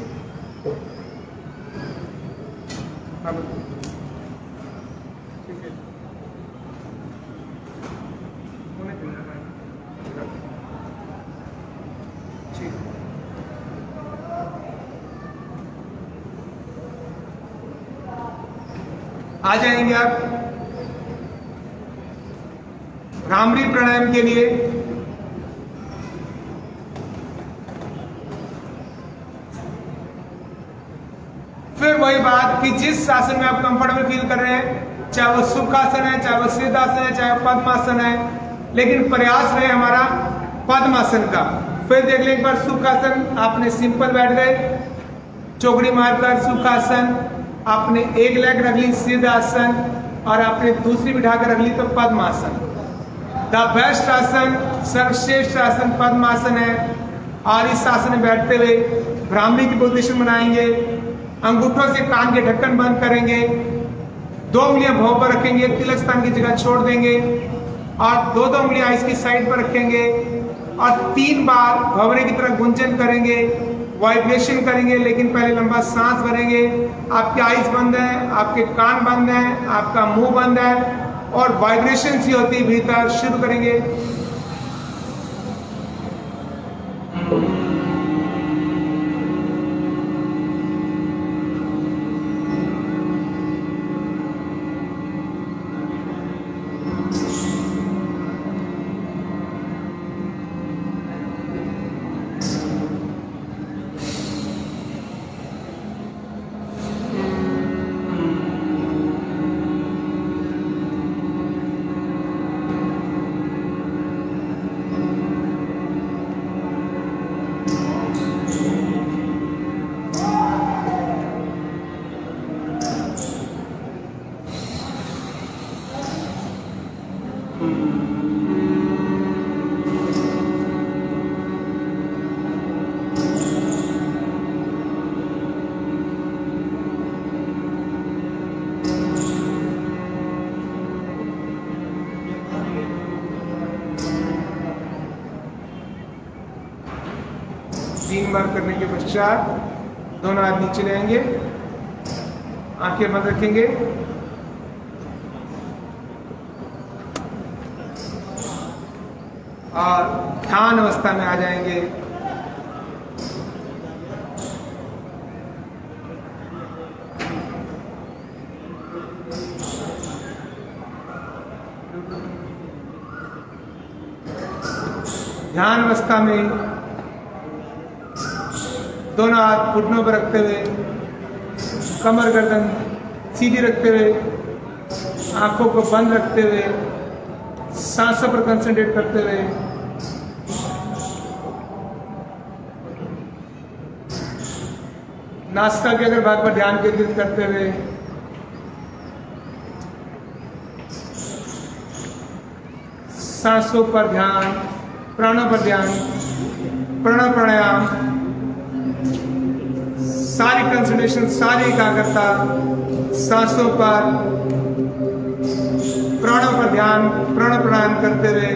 आ जाएंगे आप भ्रामरी प्राणायाम के लिए। फिर वही बात कि जिस आसन में आप कंफर्टेबल फील कर रहे हैं, चाहे वो सुखासन है, चाहे वो सिद्धासन है, चाहे वो पद्मासन है, लेकिन प्रयास रहे हमारा पद्मासन का। फिर देख लें एक बार सुखासन, आपने सिंपल बैठ गए, चौकड़ी मारकर सुखासन, आपने एक लेग रख ली सिद्धासन और आपने दूसरी बिठाकर रख ली तो पद्मासन। द बेस्ट आसन, सर्वश्रेष्ठ आसन पद्मासन है। और इस आसन में बैठते हुए भ्रामरी की पोजीशन बनाएंगे। अंगूठों से कान के ढक्कन बंद करेंगे, 2 उंगलियां भौं पर रखेंगे, तिलक स्थान की जगह छोड़ देंगे और 2 उंगलियां आइस की साइड पर रखेंगे और 3 बार भंवरे की तरह गुंजन करेंगे, वाइब्रेशन करेंगे। लेकिन पहले लंबा सांस भरेंगे। आपके आइज बंद है, आपके कान बंद है, आपका मुंह बंद है और वाइब्रेशन सी होती है भीतर। शुरू करेंगे। बार करने के पश्चात दोनों हाथ नीचे लेंगे, आंखें बंद रखेंगे और ध्यान अवस्था में आ जाएंगे। ध्यान अवस्था में दोनों हाथ घुटनों पर रखते हुए, कमर गर्दन सीधी रखते हुए, आंखों को बंद रखते हुए, सांसों पर कंसंट्रेट करते हुए नासिका के अगर भाग पर ध्यान केंद्रित करते हुए सांसों पर ध्यान, प्राणों पर ध्यान, प्राण प्राणायाम, सारी कंसंट्रेशन, सारी एकाग्रता सांसों पर, प्राणों पर ध्यान, प्राण प्राणायाम करते हुए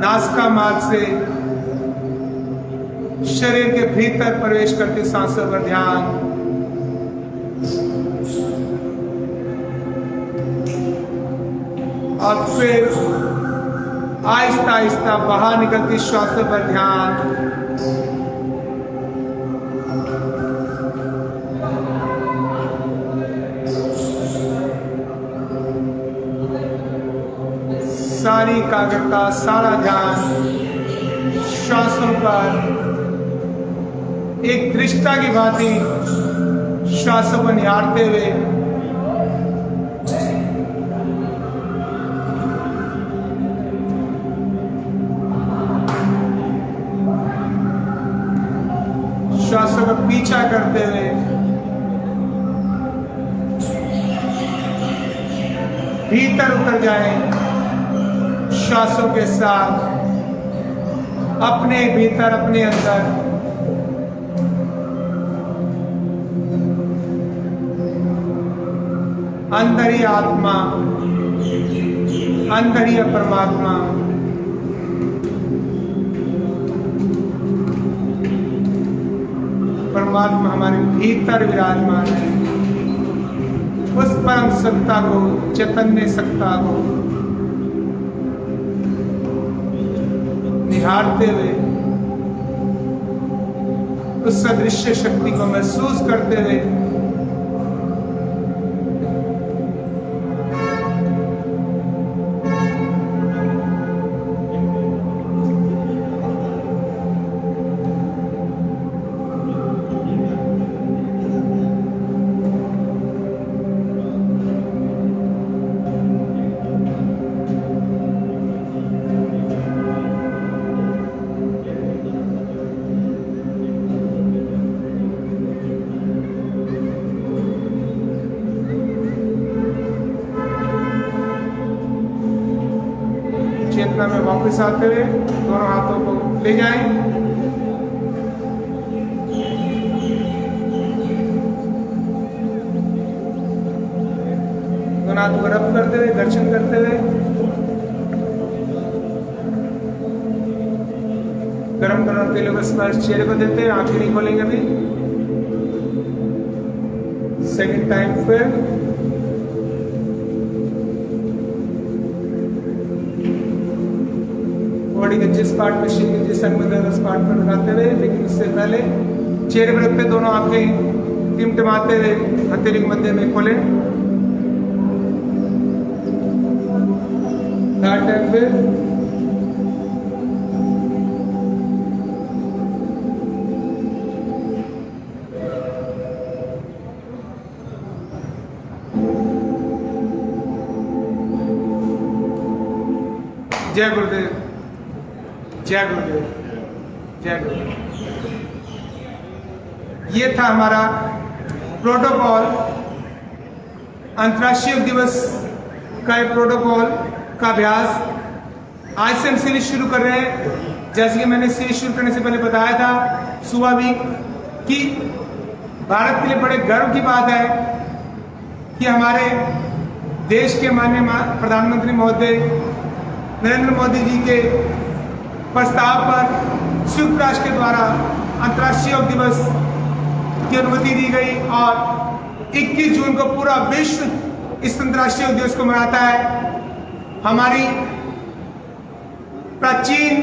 नासिका मार्ग से शरीर के भीतर प्रवेश करते सांसों पर ध्यान, और फिर आहिस्ता आहिस्ता बाहर निकलती श्वासों पर ध्यान। सारी एकाग्रता, सारा ध्यान श्वासों पर एक दृष्टा की भांति श्वासों को निहारते हुए श्वासों का पीछा करते हुए भीतर उतर जाएं श्वासों के साथ, अपने भीतर, अपने अंदर अंदर ही आत्मा, अंदर ही परमात्मा, परमात्मा हमारे भीतर विराजमान है। उस परम सत्ता को, चैतन्य सत्ता को निहारते हुए, उस सदृश्य शक्ति को महसूस करते हुए चेतना में वापस आते हुए दोनों हाथों को ले जाएं। दोनों हाथों को रब करते हुए, दर्शन करते हुए, गरम गरम तेलों का स्पर्श चेहरे को देते हैं। आंखें नहीं खोलेंगे अभी। सेकंड टाइम फिर बॉडी के जिस पार्ट में शरीर के जिस अंग में दर्द, उस पार्ट पर लगाते हुए, लेकिन उससे पहले चेहरे पर रखते दोनों आंखें टिमटिमाते हुए हथेली के मध्य में खोलें। थर्ड टाइम फिर जय गुरुदेव, जय गुरुदेव, जय गुरुदेव। ये था हमारा प्रोटोकॉल, अंतर्राष्ट्रीय योग दिवस का एक प्रोटोकॉल का अभ्यास। आज से हम सीरीज शुरू कर रहे हैं। जैसे कि मैंने सीरीज शुरू करने से पहले बताया था सुबह भी कि भारत के लिए बड़े गर्व की बात है कि हमारे देश के माननीय प्रधानमंत्री महोदय नरेंद्र मोदी जी के प्रस्ताव पर संयुक्त राष्ट्र के द्वारा अंतर्राष्ट्रीय योग दिवस की अनुमति दी गई और 21 जून को पूरा विश्व इस अंतर्राष्ट्रीय योग दिवस को मनाता है। हमारी प्राचीन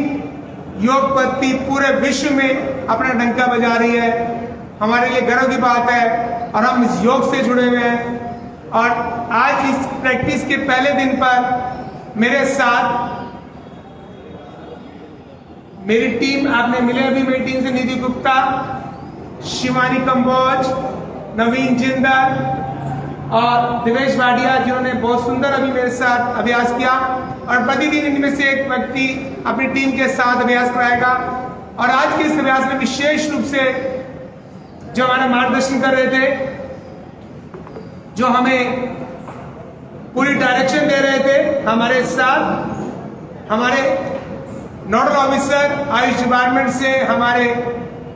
योग पद्धति पूरे विश्व में अपना डंका बजा रही है। हमारे लिए गर्व की बात है और हम इस योग से जुड़े हुए हैं। और आज इस प्रैक्टिस के पहले दिन पर मेरे साथ मेरी टीम, आपने मिले अभी मेरी टीम से, निधि गुप्ता, शिवानी कंबोज, नवीन जिंदल और दिवेश वाडिया, जिन्होंने बहुत सुंदर अभी मेरे साथ अभ्यास किया। और प्रतिदिन इनमें से एक व्यक्ति अपनी टीम के साथ अभ्यास कराएगा। और आज के इस अभ्यास में विशेष रूप से जो हमारा मार्गदर्शन कर रहे थे, जो हमें पूरी डायरेक्शन दे रहे थे, हमारे साथ हमारे नोडल ऑफिसर आयुष डिपार्टमेंट से हमारे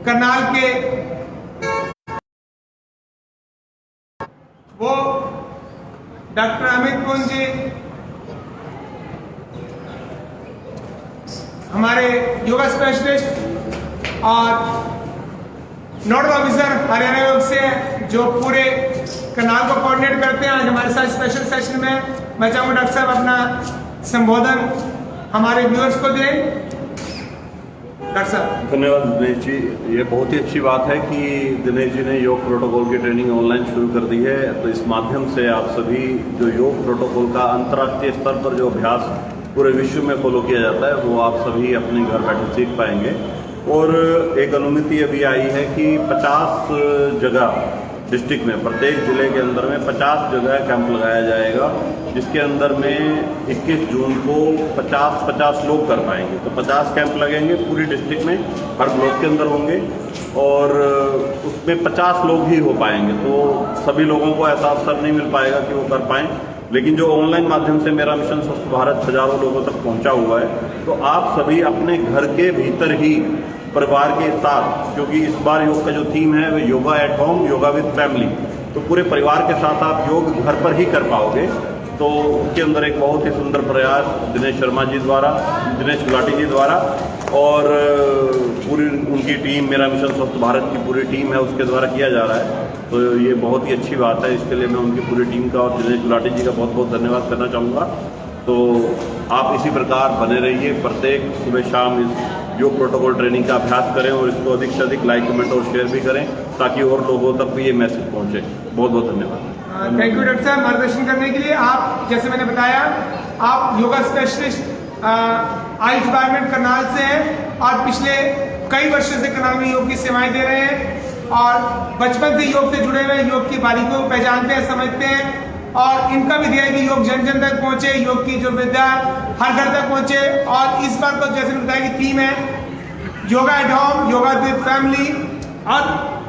करनाल के वो डॉक्टर अमित कुंज जी, हमारे योगा स्पेशलिस्ट और नोडल ऑफिसर हरियाणा योग से जो पूरे करनाल को कोऑर्डिनेट करते हैं। आज हमारे साथ स्पेशल सेशन में मैं चाहूँगा डॉक्टर साहब अपना संबोधन हमारे व्यूअर्स को दें। डॉक्टर साहब। धन्यवाद दिनेश जी। ये बहुत ही अच्छी बात है कि दिनेश जी ने योग प्रोटोकॉल की ट्रेनिंग ऑनलाइन शुरू कर दी है। तो इस माध्यम से आप सभी जो योग प्रोटोकॉल का अंतर्राष्ट्रीय स्तर पर जो अभ्यास पूरे विश्व में फॉलो किया जाता है, वो आप सभी अपने घर बैठे सीख पाएंगे। और एक अनुमति अभी आई है कि 50 जगह डिस्ट्रिक्ट में, प्रत्येक जिले के अंदर में 50 जगह कैंप लगाया जाएगा, जिसके अंदर में 21 जून को 50 लोग कर पाएंगे। तो 50 कैंप लगेंगे पूरी डिस्ट्रिक्ट में, हर ब्लॉक के अंदर होंगे और उसमें 50 लोग ही हो पाएंगे। तो सभी लोगों को ऐसा अवसर नहीं मिल पाएगा कि वो कर पाएँ। लेकिन जो ऑनलाइन माध्यम से मेरा मिशन स्वस्थ भारत हजारों लोगों तक पहुंचा हुआ है, तो आप सभी अपने घर के भीतर ही परिवार के साथ, क्योंकि इस बार योग का जो थीम है वो yoga at home, yoga with family, तो पूरे परिवार के साथ आप योग घर पर ही कर पाओगे। तो उसके अंदर एक बहुत ही सुंदर प्रयास दिनेश शर्मा जी द्वारा, दिनेश गुलाटी जी द्वारा और पूरी उनकी टीम, मेरा मिशन स्वस्थ भारत की पूरी टीम है, उसके द्वारा किया जा रहा है। तो ये बहुत ही अच्छी बात है। इसके लिए मैं उनकी पूरी टीम का और दिनेश गुलाटी जी का बहुत बहुत धन्यवाद करना चाहूँगा। तो आप इसी प्रकार बने रहिए, प्रत्येक सुबह शाम इस योग प्रोटोकॉल ट्रेनिंग का अभ्यास करें और इसको अधिक से अधिक लाइक, कमेंट और शेयर भी करें, ताकि और लोगों तक भी ये मैसेज पहुँचे। बहुत बहुत धन्यवाद। थैंक यू डॉक्टर साहब मार्गदर्शन करने के लिए। आप जैसे मैंने बताया, आप योगा स्पेशलिस्ट आयुष डिपार्टमेंट करनाल से हैं और पिछले कई वर्षों से करनाल में योग की सेवाएं दे रहे हैं और बचपन से योग से जुड़े हुए, योग की बारीकियों को पहचानते हैं, समझते हैं। और इनका भी ध्येय कि योग जन जन तक पहुंचे, योग की जो विद्या हर घर तक पहुंचे। और इस बार तो जैसे बताया कि थीम है yoga at home, yoga with family. और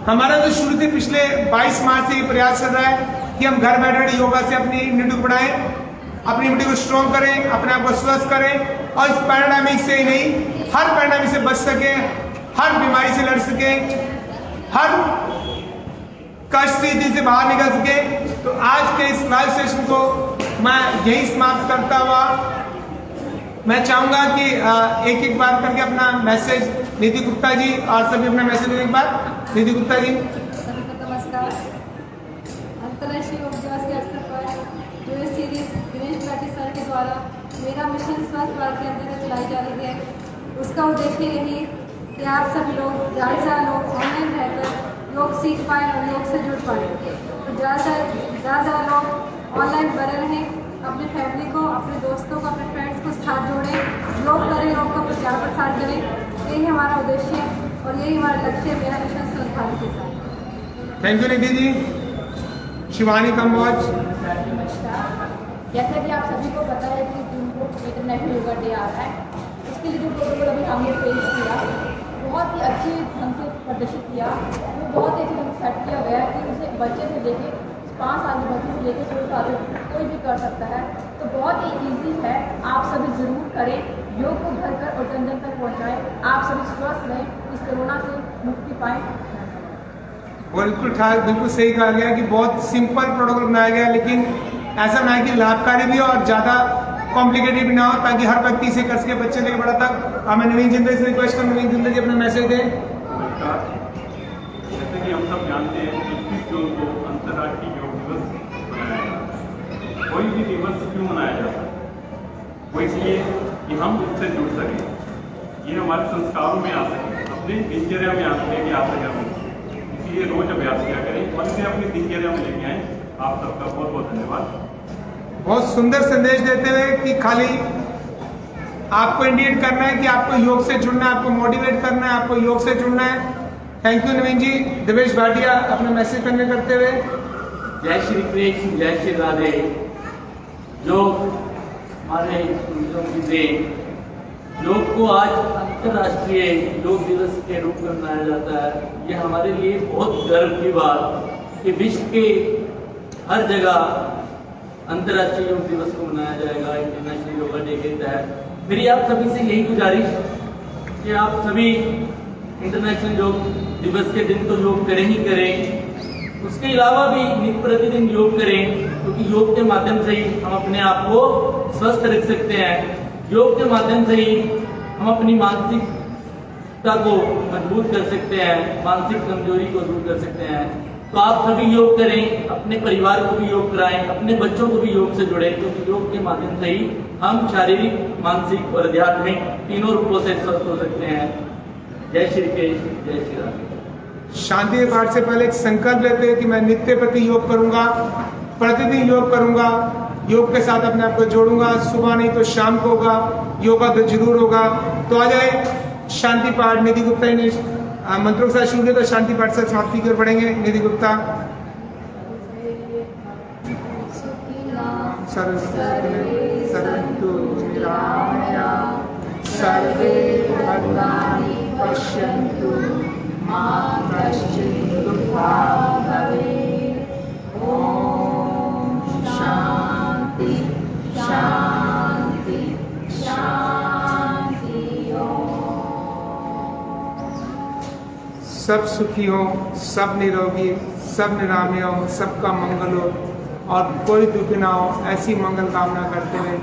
हमारा जो शुरू से पिछले 22 मार्च से ये प्रयास चल रहा है कि हम घर बैठे योगा से अपनी इम्यूनिटी को बढ़ाएं, अपनी इम्यूनिटी को स्ट्रॉन्ग करें, अपने आप को स्वस्थ करें और इस पैराडाइमिक से ही नहीं, हर पैराडाइमिक से बच सकें, हर बीमारी से लड़ सकें, हर कष्ट स्थिति से बाहर निकल सके। तो आज के इस लाइव सेशन को मैं यही समाप्त करता हुआ मैं चाहूंगा कि एक एक बार करके अपना मैसेज निधि गुप्ता जी और सभी अपना मैसेज दें। एक बार निधि गुप्ता जी। सभी को नमस्कार। अंतर्राष्ट्रीय योग दिवस के अवसर पर जो ये सीरीज दिनेश गुलाटी सर के द्वारा मेरा मिशन स्वस्थ भारत के अंतर्गत चलाई जा रही है, उसका उद्देश्य यही कि आप सभी लोग, ज़्यादा से ज़्यादा लोग ऑनलाइन रहकर योग सीख पाएँ और योग से जुड़ पाएँ। तो ज़्यादा से ज़्यादा लोग ऑनलाइन बने रहें, अपनी फैमिली को, अपने दोस्तों को, अपने फ्रेंड्स को साथ जोड़ें, योग करें, योग का प्रचार प्रसार करें। यही हमारा उद्देश्य है और यही हमारा लक्ष्य है मेरा मिशन स्वस्थ भारत के साथ। Thank you Nidhi ji. शिवानी कंबोज। जैसा कि आप सभी को पता है कि जून को इंटरनेशनल योगा डे आ रहा है, उसके लिए जो प्रोटोकॉल अभी हमने पेश किया, बहुत ही अच्छे ढंग से प्रदर्शित किया, वो बहुत ही अच्छे ढंग से सेट किया गया कि उसे बच्चे से लेके 5 साल के बच्चे से लेकर 16 साल तक कोई भी कर सकता है। तो बहुत ही ईजी है, आप सभी ज़रूर करें, योग को घर घर और जन जन तक पहुँचाएँ। आप सभी स्वस्थ रहें, इस कोरोना से मुक्ति पाएँ। बिल्कुल सही कहा गया कि बहुत सिंपल प्रोटोकॉल बनाया गया, लेकिन ऐसा बनाया कि लाभकारी भी हो और ज़्यादा कॉम्प्लिकेटेड भी ना हो, ताकि हर व्यक्ति इसे कर सके, बच्चे लेके बड़ा तक। मैं नवीन जिंदल से रिक्वेस्ट करूँ, नवीन जिंदल जी अपना मैसेज दें। जैसे कि हम सब जानते हैं 21 जून को अंतर्राष्ट्रीय योग दिवस मनाया जाता है। कोई भी दिवस क्यों मनाया जाता है? वो इसलिए कि हम उससे जुड़ सकें, ये हमारे संस्कारों में आ सके, अपनी दिनचर्या में आ सके, इसलिए रोज अभ्यास किया करें और इसे अपनी दिनचर्या में लेके आएँ। आप सबका बहुत बहुत धन्यवाद। बहुत सुंदर संदेश देते हुए कि खाली आपको इंडिकेट करना है कि आपको योग से जुड़ना है, आपको मोटिवेट करना है, आपको योग से जुड़ना है। थैंक यू नवीन जी। देवेश भाटिया अपना मैसेज कन्वे करते हुए। जय श्री कृष्ण, जय श्री राधे। योग हमारे पूर्वजों की देन। योग को आज अंतर्राष्ट्रीय योग दिवस के रूप में मनाया जाता है। ये हमारे लिए बहुत गर्व की बात कि विश्व के हर जगह अंतर्राष्ट्रीय योग दिवस को मनाया जाएगा इंटरनेशनल योगा डे के तहत। मेरी आप सभी से यही गुजारिश कि आप सभी इंटरनेशनल योग दिवस के दिन तो योग करें ही करें, उसके अलावा भी नित्य प्रतिदिन योग करें, क्योंकि योग के माध्यम से ही हम अपने आप को स्वस्थ रख सकते हैं। योग के माध्यम से ही हम अपनी मानसिकता को मजबूत कर सकते हैं, मानसिक कमजोरी को दूर कर सकते हैं। तो आप सभी योग करें, अपने परिवार को भी योग कराएं, अपने बच्चों को भी योग से जोड़ें, क्योंकि योग के माध्यम से ही हम शारीरिक, मानसिक और आध्यात्मिक तीनों रूपों से स्वस्थ हो सकते हैं। जय श्री कृष्ण, जय श्री राधे। शांति पाठ से पहले एक संकल्प लेते हैं कि मैं नित्य प्रति योग करूंगा, प्रतिदिन योग करूंगा, योग के साथ अपने आप को जोड़ूंगा। सुबह नहीं तो शाम को होगा, योगा तो जरूर होगा। तो आ जाए शांति पाठ। निधि गुप्ता ने मंत्रों के साथ शुरू किया, तो शांति पाठ से समाप्ति की ओर बढ़ेंगे। निधि गुप्ता। सर्वन्तु निरामया सर्वे भद्राणि पश्यन्तु मा कश्चित् दुःखं भवेत्। ओम शांति शांति शांति। सब सुखी हो, सब निरोगी, सब निरामय हो, सबका मंगल हो और कोई दुख ना हो, ऐसी मंगल कामना करते हुए,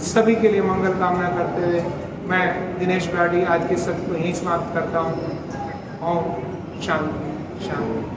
सभी के लिए मंगल कामना करते हुए मैं दिनेश ब्राडी आज के सत्र को यहीं समाप्त करता हूँ। ओम शांति शांति।